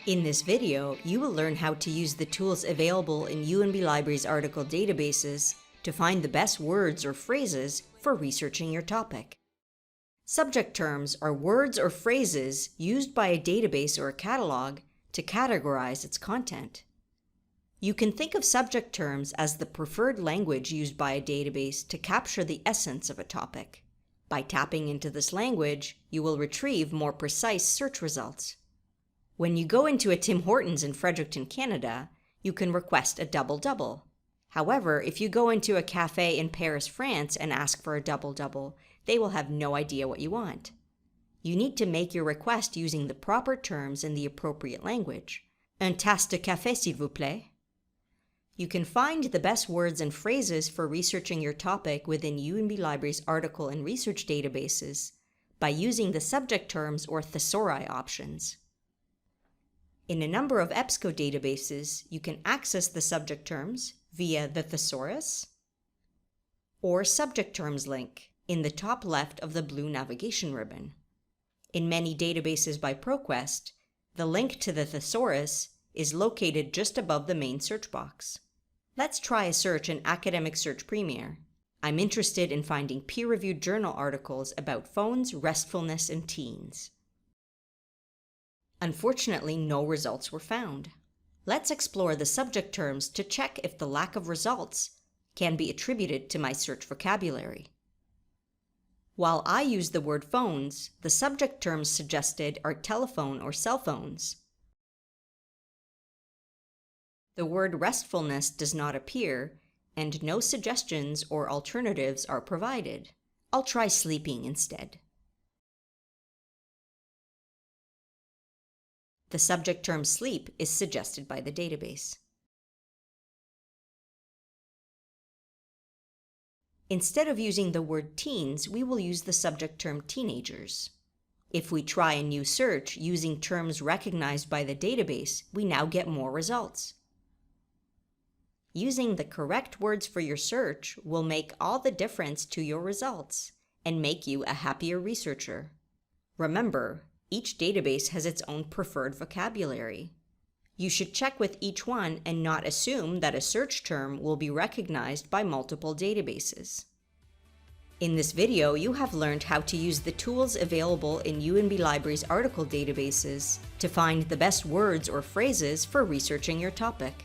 In this video, you will learn how to use the tools available in UNB Libraries article databases to find the best words or phrases for researching your topic. Subject terms are words or phrases used by a database or a catalog to categorize its content. You can think of subject terms as the preferred language used by a database to capture the essence of a topic. By tapping into this language, you will retrieve more precise search results. When you go into a Tim Hortons in Fredericton, Canada, you can request a double-double. However, if you go into a cafe in Paris, France and ask for a double-double, they will have no idea what you want. You need to make your request using the proper terms in the appropriate language. Un tasse de café, s'il vous plaît. You can find the best words and phrases for researching your topic within UNB Libraries article and research databases by using the subject terms or Thesauri options. In a number of EBSCO databases, you can access the subject terms via the thesaurus or subject terms link in the top left of the blue navigation ribbon. In many databases by ProQuest, the link to the thesaurus is located just above the main search box. Let's try a search in Academic Search Premier. I'm interested in finding peer-reviewed journal articles about phones, restfulness, and teens. Unfortunately, no results were found. Let's explore the subject terms to check if the lack of results can be attributed to my search vocabulary. While I use the word phones, the subject terms suggested are telephone or cell phones. The word restfulness does not appear, and no suggestions or alternatives are provided. I'll try sleeping instead. The subject term sleep is suggested by the database. Instead of using the word teens, we will use the subject term teenagers. If we try a new search using terms recognized by the database, we now get more results. Using the correct words for your search will make all the difference to your results and make you a happier researcher. Remember, each database has its own preferred vocabulary. You should check with each one and not assume that a search term will be recognized by multiple databases. In this video, you have learned how to use the tools available in UNB Libraries article databases to find the best words or phrases for researching your topic.